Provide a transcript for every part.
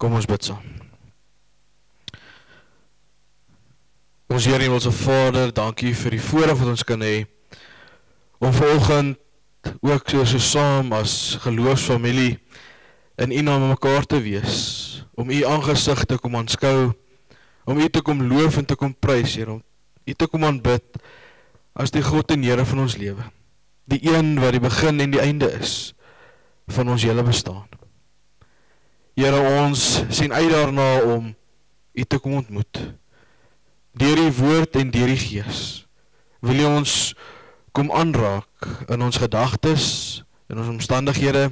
Kom ons bid saam. Ons Here Hemelse Vader, dankie vir die voorreg wat ons kan hê om vanoggend ook so saam as geloofsfamilie in U naam mekaar te wees, om U aangesig te kom aanskou, om U te kom loof en te kom prys, Here, om U te kom aanbid as die God en Here van ons lewe, die een wat die begin en die einde is van ons hele bestaan. Here, ons sien uit daarna om U te kom ontmoet, deur die woord en deur die Gees. Wil U ons kom aanraak in ons gedagtes, in ons omstandighede,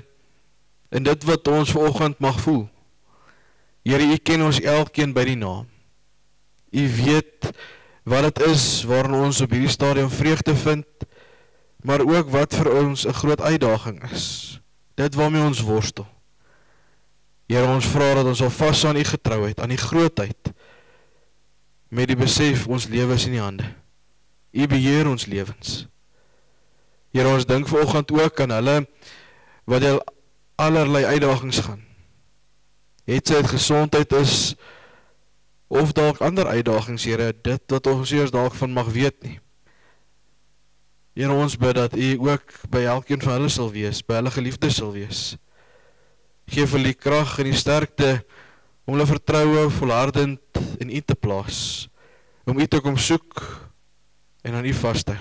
en dit wat ons vanoggend mag voel. Here, U ken ons elkeen by die naam. U weet wat dit is waarin ons op hierdie stadium vreugde vind, maar ook wat vir ons 'n groot uitdaging is. Dit waarmee ons worstel. Here, ons vra dat ons sal vas aan U getrouheid, aan die grootheid, met die besef ons lewe is in U hande. U beheer ons lewens. Here, ons dink vanoggend ook aan hulle wat allerlei uitdagings gaan. Het sy het gesondheid is, of dalk ander uitdagings, Here, dit wat ons eers dalk van mag weet nie. Here, ons bid dat U ook by elkeen van hulle sal wees, by hulle geliefdes sal wees. Geef hulle die krag en die sterkte om hulle vertroue volhardend in U te plaas, om U te kom soek en aan U vas te.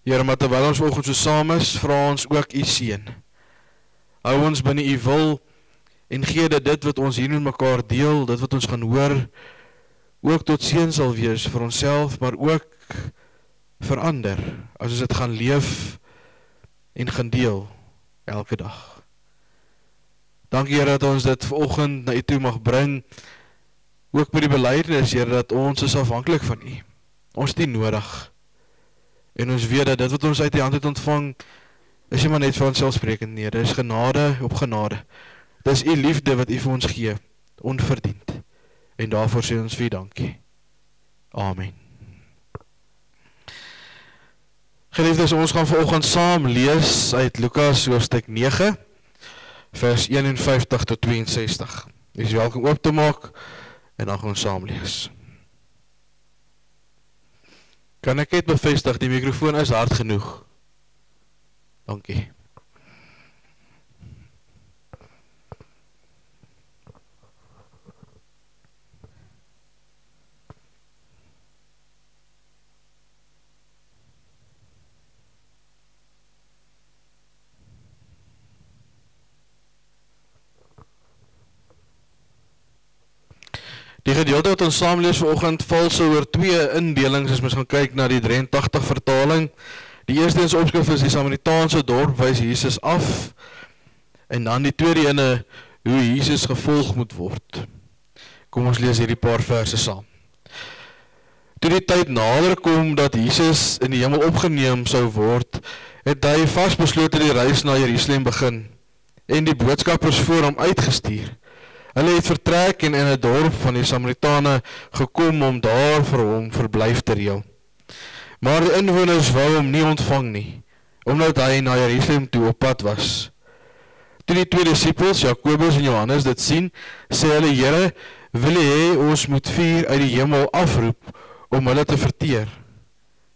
Here, maar terwyl ons vanoggend so saam is, vra ons ook U seën. Hou ons binne U wil en gee dat dit wat ons hier met mekaar deel, dit wat ons gaan hoor, ook tot seën sal wees vir onsself, maar ook vir ander, as ons dit gaan leef en gaan deel elke dag. Dankie, Here, dat ons dit vanoggend na U toe mag bring, ook met die belydenis, Here, dat ons is afhanklik van U. Ons het U nodig. En ons weet dat dit wat ons uit U hand het ontvang, is nie maar net vir onsselfsprekend nie. Dit is genade op genade. Dit is U liefde wat U vir ons gee, onverdiend. En daarvoor sê ons vir U dankie. Amen. Geliefdes, ons gaan vanoggend saam lees uit Lukas hoofstuk 9, vers 51 tot 62. U is welkom oop te maak en dan gaan ons saam lees. Kan ek net bevestig, die mikrofoon is hard genoeg? Dankie. Die gedeelte wat ons saam lees vanoggend val so oor twee indelings, as ons gaan kyk na die 83 vertaling. Die eerste opskrif is die Samaritaanse dorp wys Jesus af, en dan die tweede ene, hoe Jesus gevolg moet word. Kom ons lees hierdie paar verse saam. Toe die tyd nader kom dat Jesus in die hemel opgeneem sou word, het hy vasbeslote die reis na Jerusalem begin, en die boodskappers voor hom uitgestuur. Hulle het vertrek en in 'n dorp van die Samaritane gekom om daar vir hom verblyf te reël. Maar die inwoners wou hom nie ontvang nie, omdat hy na Jerusalem toe op pad was. Toe die twee disippels, Jakobus en Johannes, dit sien, sê hulle, Here, wil U hê ons moet vuur uit die hemel afroep om hulle te verteer?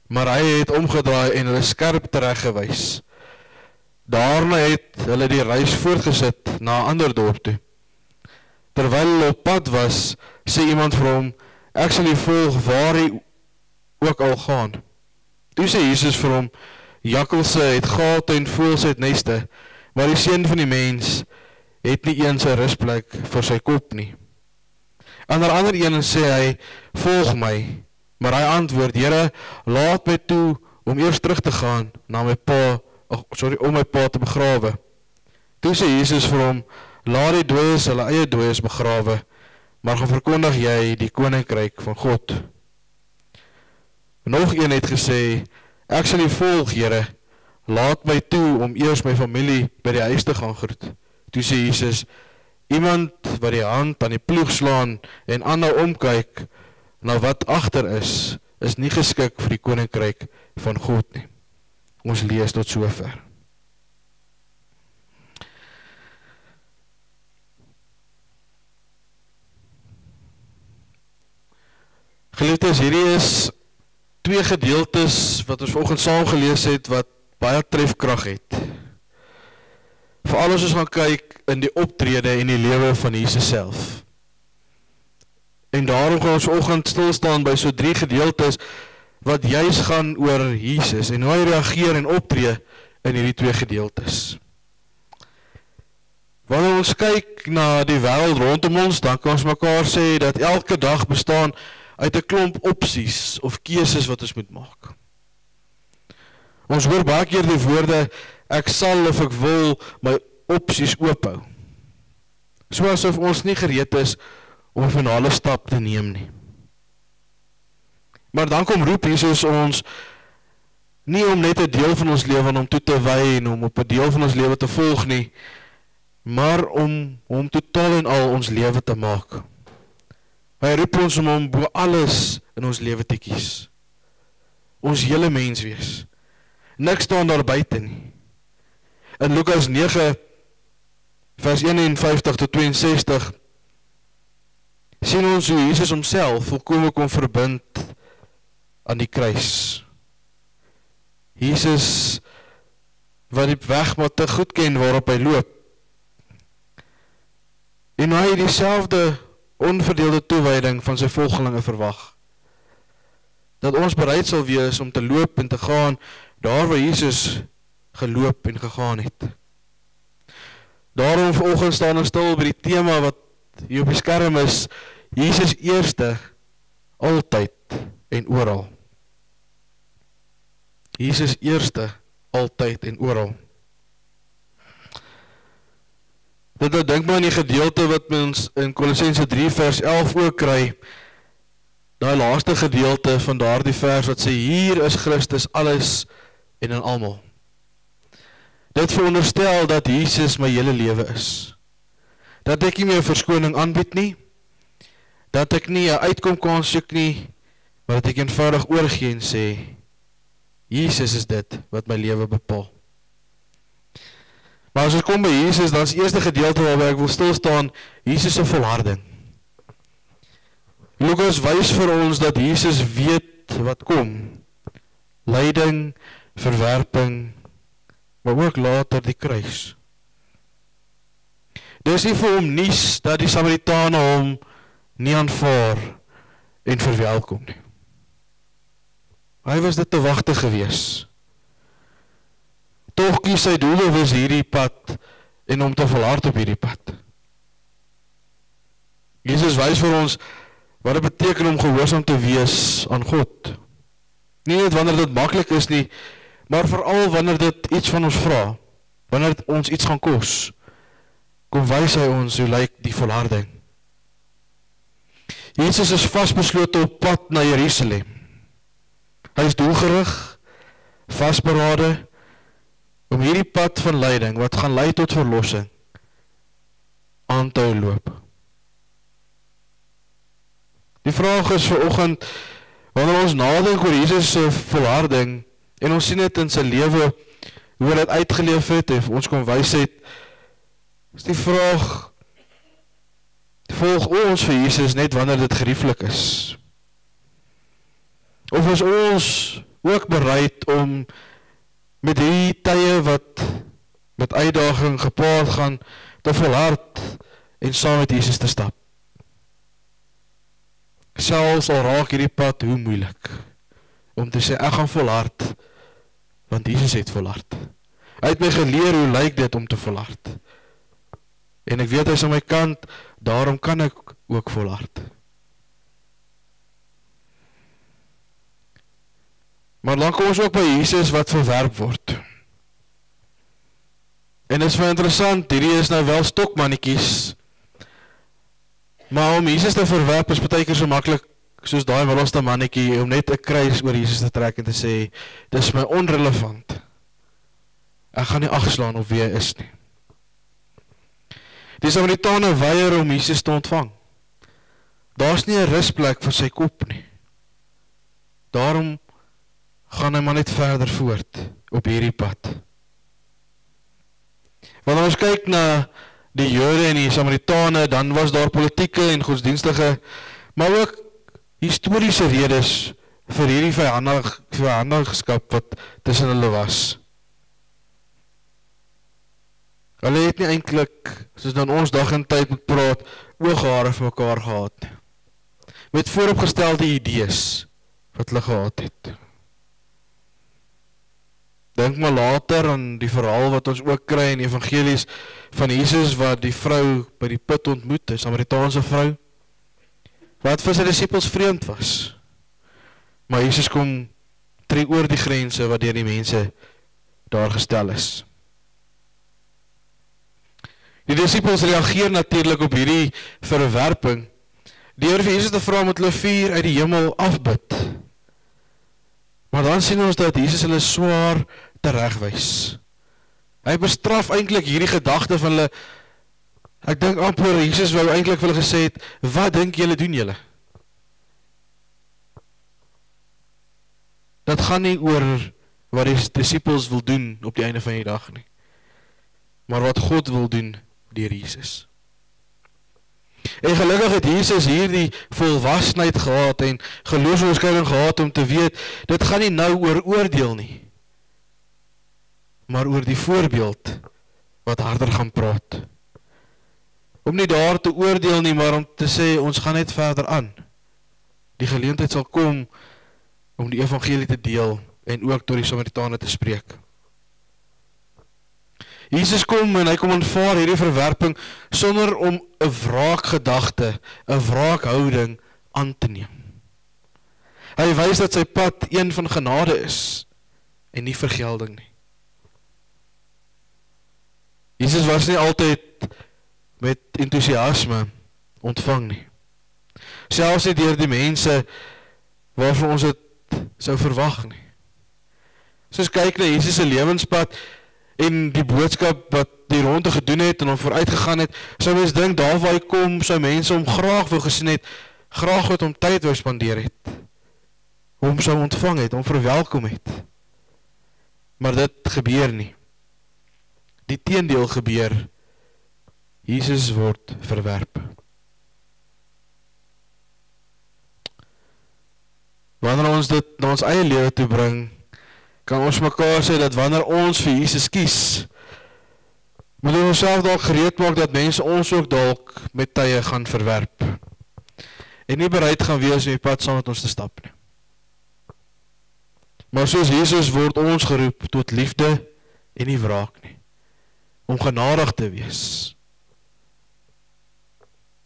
Maar hy het omgedraai en hulle skerp tereggewys. Daarna het hulle die reis voortgesit na 'n ander dorp toe. Terwyl hulle op pad was, sê iemand vir hom, ek sal U volg waar U ook al gaan. Toe sê Jesus vir hom, jakkalse het gate en voëls het neste, maar die seun van die mens het nie eens 'n rusplek vir sy kop nie. Aan 'n ander een sê hy, volg my, maar hy antwoord, Here, laat my toe om eers terug te gaan na my pa, om my pa te begrawe. Toe sê Jesus vir hom, laat die dooies hulle eie dooies begrawe, maar gaan verkondig jy die koninkryk van God. Nog een het gesê, ek sal U volg, Here, laat my toe om eers my familie by die huis te gaan groet. Toe sê Jesus, iemand wat die hand aan die ploeg slaan en aanhou omkyk na wat agter is nie geskik vir die koninkryk van God nie. Ons lees tot sover. Geliefdes, hierdie is 2 gedeeltes wat ons vanoggend saam gelees het, wat baie trefkrag het. Veral as ons gaan kyk in die optrede en die lewe van Jesus self. En daarom gaan ons vanoggend stilstaan by so 3 gedeeltes, wat juis gaan oor Jesus, en hoe hy reageer en optree in hierdie 2 gedeeltes. Wanneer ons kyk na die wêreld rondom ons, dan kan ons mekaar sê dat elke dag bestaan uit 'n klomp opsies of keuses wat ons moet maak. Ons hoor baie keer die woorde, ek sal of ek wil my opsies oophou. So asof ons nie gereed is om 'n finale stap te neem nie. Maar dan kom roep Jesus ons nie om net 'n deel van ons lewe aan hom toe te wy en om op 'n deel van ons lewe te volg nie, maar om hom totaal en al ons lewe te maak. Hy roep ons om hom bo alles in ons lewe te kies. Ons hele mens wees. Niks staan daar buite nie. In Lukas 9 vers 51 tot 62 sien ons hoe Jesus homself volkome kon verbind aan die kruis. Jesus wat die weg maar te goed ken waarop hy loop. En hy dieselfde onverdeelde toewyding van sy volgelinge verwag. Dat ons bereid sal wees om te loop en te gaan daar waar Jesus geloop en gegaan het. Daarom vanoggend staan ons stil by die tema wat hier op die skerm is, Jesus eerste, altyd en oral. Jesus eerste, altyd en oral. Dit dink maar aan die gedeelte wat ons in Kolossense 3 vers 11 ook kry, daai laaste gedeelte van daardie vers wat sê, hier is Christus alles en in almal. Dit veronderstel dat Jesus my hele lewe is. Dat ek nie meer verskoning aanbied nie, dat ek nie 'n uitkom kan soek nie, maar dat ek eenvoudig oorgee en sê, Jesus is dit wat my lewe bepaal. Maar as ek kom by Jesus, dan is die eerste gedeelte waarby ek wil stilstaan, Jesus se volharding. Lukas wys vir ons dat Jesus weet wat kom. Lyding, verwerping, maar ook later die kruis. Dis nie vir hom nuus dat die Samaritane hom nie aanvaar en verwelkom nie. Hy was dit te wagte gewees. Tog kies sy doelbewus hierdie pad en om te volhard op hierdie pad. Jesus wys vir ons wat dit beteken om gehoorsaam te wees aan God. Nie net wanneer dit maklik is nie, maar veral wanneer dit iets van ons vra, wanneer dit ons iets gaan kos, kom wys hy ons hoe lyk die volharding. Jesus is vasbeslote op pad na Jerusalem. Hy is doelgerig, vasberade, om hierdie pad van lyding, wat gaan lei tot verlossing, aan te loop. Die vraag is vanoggend, wanneer ons nadink oor Jesus se volharding, en ons sien dit in sy lewe, hoe hy dit uitgeleef het, en ons kon wys het, is die vraag, volg ons vir Jesus net wanneer dit gerieflik is? Of is ons ook bereid om met die tye wat met uitdaging gepaard gaan, te volhard en saam met Jesus te stap? Selfs al raak hierdie pad hoe moeilik, om te sê, ek gaan volhard, want Jesus het volhard. Hy het my geleer hoe lyk dit om te volhard. En ek weet hy is aan my kant, daarom kan ek ook volhard. Maar dan kom ons ook by Jesus wat verwerp word. En dit is wel interessant, hierdie is nou wel stokmannetjies, maar om Jesus te verwerp is baie keer so maklik, soos daai middelste mannetjie, om net 'n kruis oor Jesus te trek en te sê, dis my onrelevant. Ek gaan nie agslaan op wie hy is nie. Die Samaritane weier om Jesus te ontvang. Daar's nie 'n rusplek vir sy kop nie. Daarom gaan hy maar net verder voort op hierdie pad. Wanneer ons kyk na die Jode en die Samaritane, dan was daar politieke en godsdienstige, maar ook historiese redes vir hierdie vyandskap wat tussen hulle was. Hulle het nie eintlik, soos dan ons dag en tyd moet praat, ooghare vir mekaar gehad. Met vooropgestelde idees wat hulle gehad het. Dink maar later aan die verhaal wat ons ook kry in evangelies van Jesus wat die vrou by die put ontmoet, die Samaritaanse vrou, wat vir sy disippels vreemd was. Maar Jesus kom tree oor die grense wat deur die mense daar gestel is. Die disippels reageer natuurlik op hierdie verwerping, deur vir Jesus te vra met hulle vuur uit die hemel afbid. Maar dan sien ons dat Jesus hulle swaar teregwys. Hy bestraf eintlik hierdie gedagte van hulle. Ek dink amper Jesus wou eintlik vir hulle gesê het, wat dink julle doen julle? Dat gaan nie oor wat die disippels wil doen op die einde van die dag nie, maar wat God wil doen deur Jesus. En gelukkig het Jesus hierdie volwassenheid gehad en geloofsonderscheiding gehad om te weet, dit gaan nie nou oor oordeel nie, maar oor die voorbeeld wat harder gaan praat. Om nie daar te oordeel nie, maar om te sê, ons gaan net verder aan. Die geleentheid sal kom om die evangelie te deel en ook tot die Samaritane te spreek. Jesus kom en hy kom aanvaar hierdie verwerping sonder om 'n wraakgedagte, 'n wraakhouding aan te neem. Hy wys dat sy pad een van genade is en nie vergelding nie. Jesus was nie altyd met enthousiasme ontvang nie. Selfs nie deur die mense waarvan ons dit sou verwag nie. Soos kyk na Jesus se lewenspad en die boodskap wat die ronde gedoen het en hom vooruit gegaan het, sou mens dink daar waar hy kom, sou mense hom graag wou gesien het, graag wat hom tyd wou spandeer het, hom sou ontvang het, hom verwelkom het. Maar dit gebeur nie. Die teendeel gebeur. Jesus word verwerp. Wanneer ons dit na ons eie lewe toe bring, kan ons mekaar sê dat wanneer ons vir Jesus kies, moet ons self dalk gereed maak dat mense ons ook dalk met tye gaan verwerp en nie bereid gaan wees om die pad saam met ons te stap nie. Maar soos Jesus word ons geroep tot liefde en nie wraak nie, om genadig te wees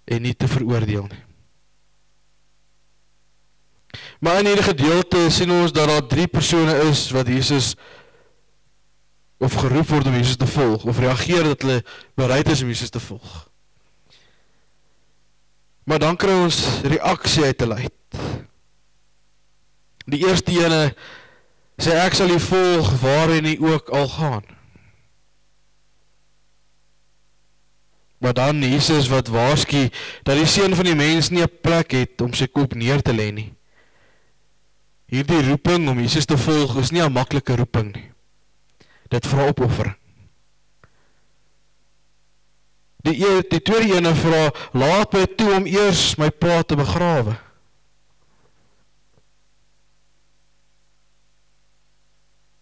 en nie te veroordeel nie. Maar in hierdie gedeelte sien ons dat daar 3 persone is wat Jesus of geroep word om Jesus te volg, of reageer dat hulle bereid is om Jesus te volg. Maar dan kry ons reaksie uit hulle uit. Die eerste ene sê ek sal U volg waarheen U ook al gaan. Maar dan Jesus wat waarsku dat die Seun van die mens nie 'n plek het om sy kop neer te lê nie. Hierdie roeping om Jesus te volg is nie 'n maklike roeping nie. Dit vra opoffering. Die tweede ene vra, laat my toe om eers my pa te begrawe.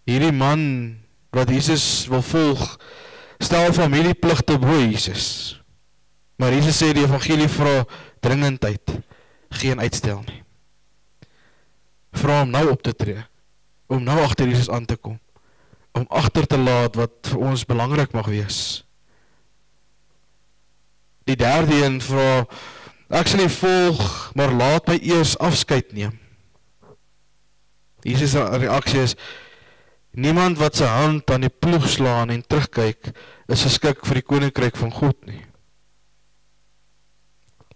Hierdie man wat Jesus wil volg, stel familiepligte bo Jesus. Maar Jesus sê die evangelie vra dringendheid, geen uitstel nie. Vra om nou op te tree, om nou agter Jesus aan te kom, om agter te laat wat vir ons belangrik mag wees. Die derde een vra, ek sal U volg, maar laat my eers afskeid neem. Jesus se reaksie is, niemand wat sy hand aan die ploeg slaan en terugkyk, is geskik vir die koninkryk van God nie.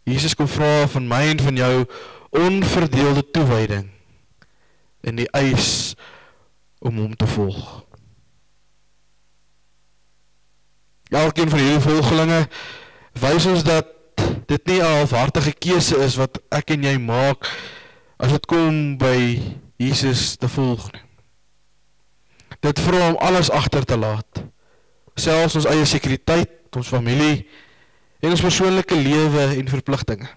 Jesus kom vra van my en van jou onverdeelde toewyding en die eis om hom te volg. Elkeen van hierdie volgelinge wys ons dat dit nie 'n halfhartige keuse is wat ek en jy maak as dit kom by Jesus te volg nie. Dit vra om alles agter te laat, selfs ons eie sekuriteit, ons familie en ons persoonlike lewe en verpligtinge.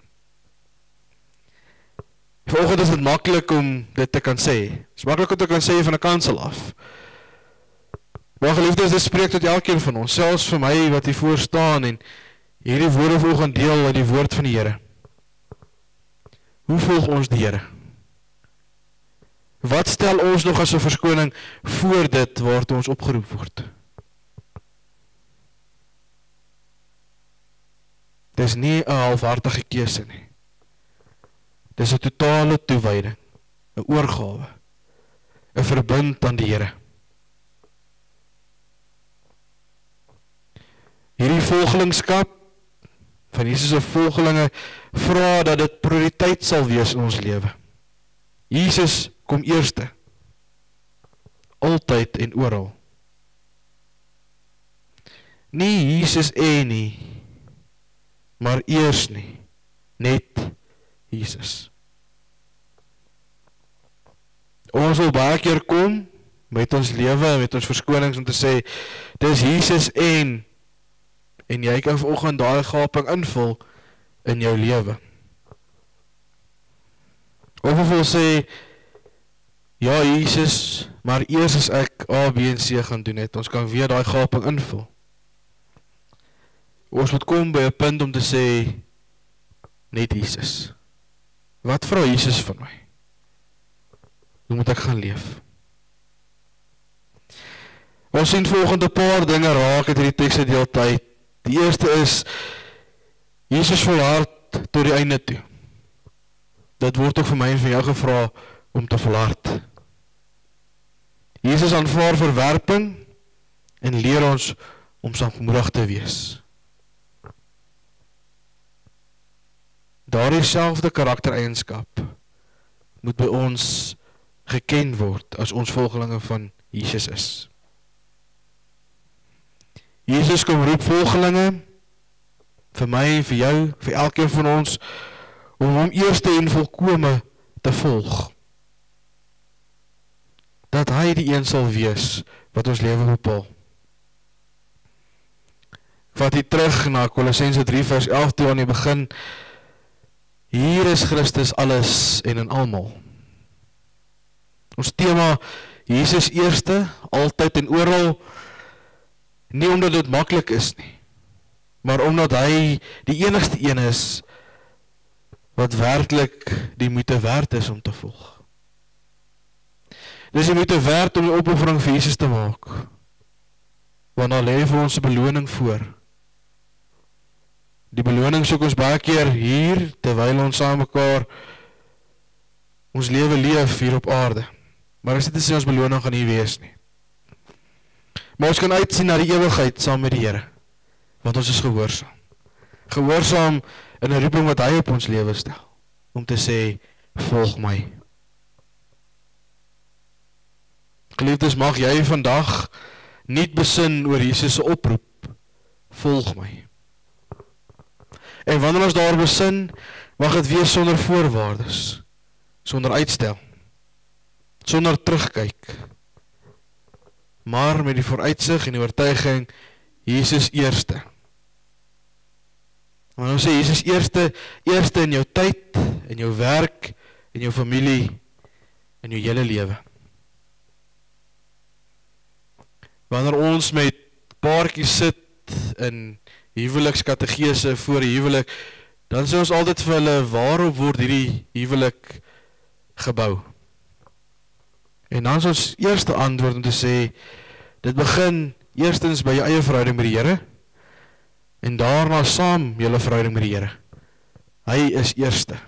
Vanoggend is dit maklik om dit te kan sê. Dit is maklik om te kan sê van 'n kansel af. Maar geliefdes, dit spreek tot elkeen van ons, selfs vir my wat hier voor staan en hierdie woorde vanoggend deel uit die woord van die Here. Hoe volg ons die Here? Wat stel ons nog as 'n verskoning voor dit waartoe ons opgeroep word? Dis nie 'n halfhartige keuse nie. Dis 'n totale toewyding, 'n oorgawe, 'n verbind aan die Here. Hierdie volgelingskap van Jesus se volgelinge vra dat dit prioriteit sal wees in ons lewe. Jesus kom eerste, altyd en oral. Nie Jesus nie, maar eers nie, net Jesus. Ons wil baie keer kom met ons lewe, met ons verskonings om te sê, dis Jesus en jy kan vanoggend daai gaping invul in jou lewe. Of ons wil sê, ja Jesus, maar eers as ek A, B en C gaan doen het, ons kan weer daai gaping invul. Ons moet kom by 'n punt om te sê, net Jesus. Wat vra Jesus van my? Hoe moet ek gaan leef? Ons sien volgende paar dinge raak uit hierdie teks deeltyd. Die eerste is, Jesus volhard tot die einde toe. Dit word ook vir my en vir jou gevra om te volhard. Jesus aanvaar verwerping en leer ons om sagmoedig te wees. Daardie selfde karaktereienskap moet by ons geken word as ons volgelinge van Jesus is. Jesus kom roep volgelinge, vir my, vir jou, vir elkeen van ons, om hom eerste en volkome te volg. Dat hy die een sal wees, wat ons lewe bepaal. Vat hier terug na Kolossense 3 vers 11 toe aan die begin, hier is Christus alles en in almal. Ons tema, Jesus eerste, altyd en oral, nie omdat dit maklik is nie, maar omdat hy die enigste een is, wat werklik die moeite werd is om te volg. Dis die moeite werd om die opoffering vir Jesus te maak, want dan lê vir ons 'n beloning voor. Die beloning soek ons baie keer hier, terwyl ons saam mekaar ons lewe leef hier op aarde. Maar as dit is ons beloning gaan nie wees nie. Maar ons kan uitsien na die ewigheid saam met die Here, want ons is gehoorsaam. Gehoorsaam in 'n roeping wat hy op ons lewe stel, om te sê, volg my. Geliefdes, mag jy vandag nie besin oor Jesus se oproep, volg my. En wanneer ons daar besin, mag dit wees sonder voorwaardes, sonder uitstel, sonder terugkyk, maar met die vooruitsig en die oortuiging, Jesus eerste. Want ons sê, Jesus eerste in jou tyd, in jou werk, in jou familie, in jou hele lewe. Wanneer ons met paartjies sit in huwelikskategese voor die huwelik, dan sê ons altyd vir hulle, waarop word hierdie huwelik gebou? En dan is ons eerste antwoord om te sê, dit begin eerstens by jou eie verhouding met die Here, en daarna saam julle verhouding met die Here. Hy is eerste.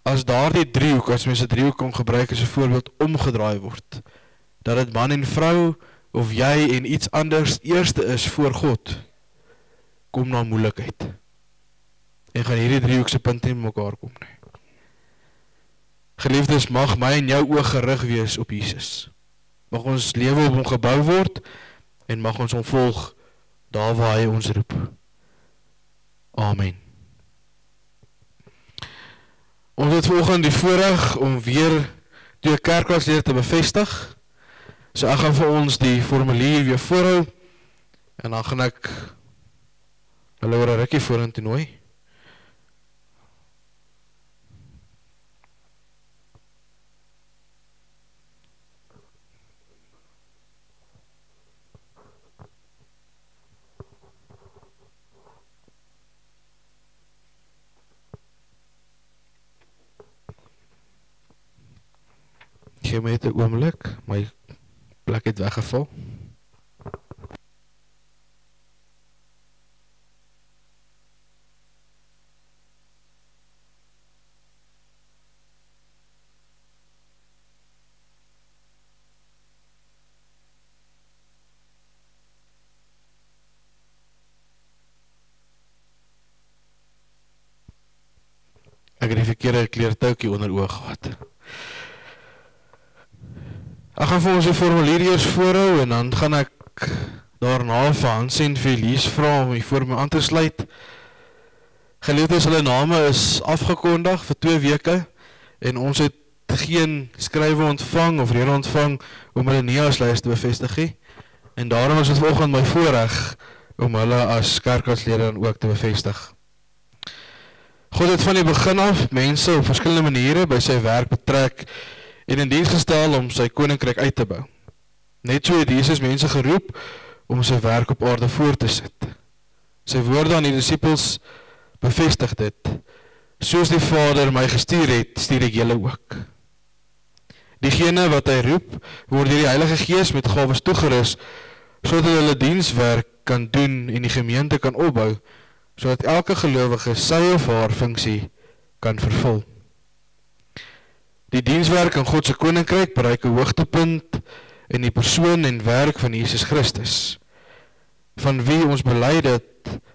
As daardie driehoek, as mense driehoek kan gebruik as 'n voorbeeld, omgedraai word, dat dit man en vrou, of jy en iets anders eerste is voor God, kom na moeilikheid. En gaan hierdie driehoekse punte nie mekaar kom nie. Geliefdes, mag my en jou oog gerig wees op Jesus. Mag ons lewe op hom gebou word, en mag ons hom volg, daar waar hy ons roep. Amen. Ons het vanoggend die voorreg om weer die kerklasleer te bevestig. So ek gaan vir ons die formulier weer voorhou, en dan gaan ek hulle oor 'n rukkie vorentoe nooi. Gee my net 'n oomblik, my plek het weggeval. Ek het die verkeerde kleurtoukie onder oog gehad. Ek gaan vir ons die formulier eers voorhou en dan gaan ek daarna vir Hansie en vir Elise vra om die voor my aan te sluit. Geliefdes, hulle name is afgekondig vir 2 weke en ons het geen skrywe ontvang of rede ontvang om hulle nie as leiers te bevestig nie. En daarom is dit vanoggend my voorreg om hulle as kerkraadslede dan ook te bevestig. God het van die begin af mense op verskillende maniere by sy werk betrek en in diens gestel om sy koninkryk uit te bou. Net so het Jesus mense geroep om sy werk op aarde voort te sit. Sy woorde aan die disippels bevestig dit. Soos die Vader my gestuur het, stuur ek julle ook. Diegene wat hy roep, word deur die Heilige Gees met gawes toegerus, sodat hulle dienswerk kan doen en die gemeente kan opbou, sodat elke gelowige sy of haar funksie kan vervul. Die dienswerk in God se koninkryk bereik 'n hoogtepunt in die persoon en werk van Jesus Christus, van wie ons bely dat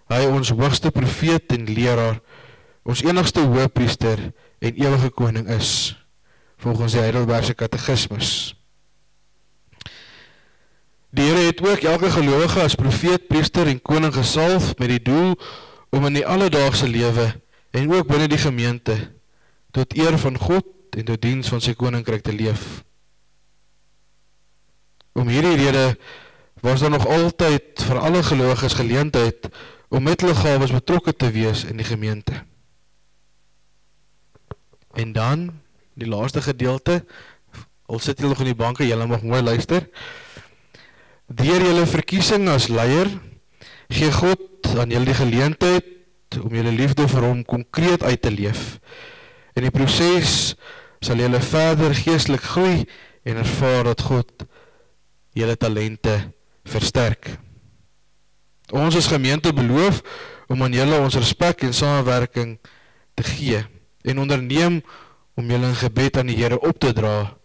hy ons hoogste profeet en leraar, ons enigste hoëpriester en ewige koning is, volgens die Heidelbergse Katekismus. Die Here het ook elke gelowige as profeet, priester en koning gesalf met die doel om in die alledaagse lewe en ook binne die gemeente tot eer van God en tot diens van sy koninkryk te leef. Om hierdie rede was daar nog altyd vir alle gelowiges geleentheid om met hulle gawes betrokke te wees in die gemeente. En dan, die laaste gedeelte, al sit julle nog in die banke, julle mag mooi luister. Deur julle verkiesing as leier, gee God aan julle die geleentheid om julle liefde vir hom konkreet uit te leef. In die proses sal julle verder geestelik groei en ervaar dat God julle talente versterk. Ons as gemeente beloof om aan julle ons respek en samewerking te gee en onderneem om julle in gebed aan die Here op te dra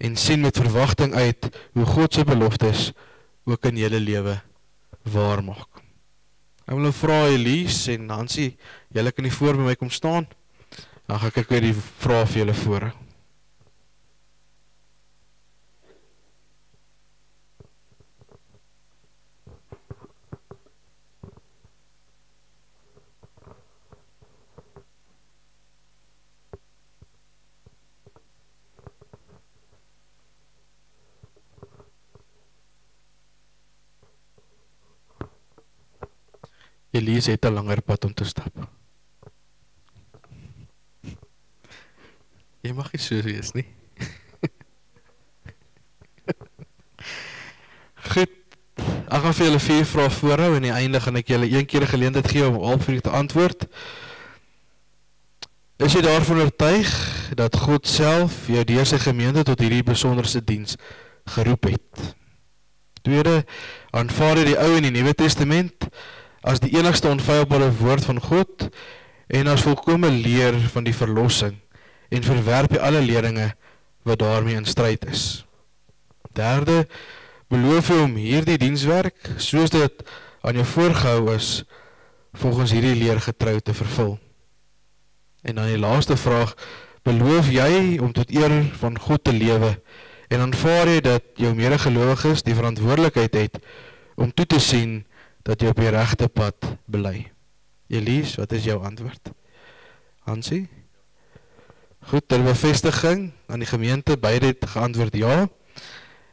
en sien met verwagting uit hoe God se beloftes ook in julle lewe waar maak. Ek wil vra Elise en Hansie, julle kan nie voor by my kom staan. Dan gaan ek weer die vrae vir julle voor. Elise het 'n langer pad om te stap. Jy mag nie so wees nie. Goed, ek gaan vir julle 4 vrae voorhou en aan die einde gaan ek julle een keer 'n geleentheid gee om al vir te antwoord. Is jy daarvan oortuig dat God self jou deur sy gemeente tot hierdie besonderse diens geroep het? Tweede, aanvaar jy die Ou en die Nuwe Testament as die enigste onfeilbare woord van God en as volkome leer van die verlossing en verwerp jy alle leringe wat daarmee in stryd is. Derde, beloof jy om hierdie dienswerk, soos dit aan jou voorgehou is, volgens hierdie leer getrou te vervul. En dan die laaste vraag, beloof jy om tot eer van God te lewe en aanvaar jy dat jou medegelowiges die verantwoordelikheid het om toe te sien dat jy op die regte pad bely. Elise, wat is jou antwoord? Hansie? Goed, ter bevestiging aan die gemeente, beide het geantwoord ja.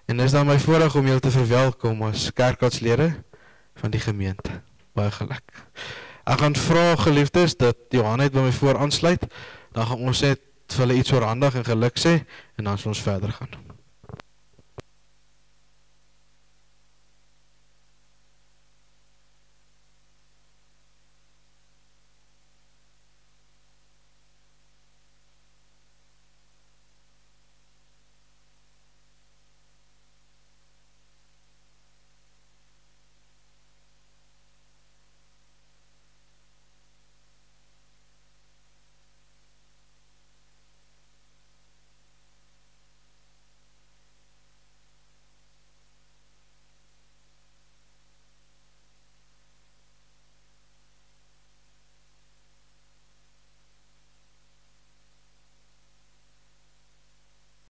En is dan my voorreg om julle te verwelkom as kerkraadslede van die gemeente. Baie geluk. Ek gaan vra geliefdes dat Johan net by my voor aansluit, dan gaan ons net vir hulle iets oorhandig en geluk sê, en dan sal ons verder gaan.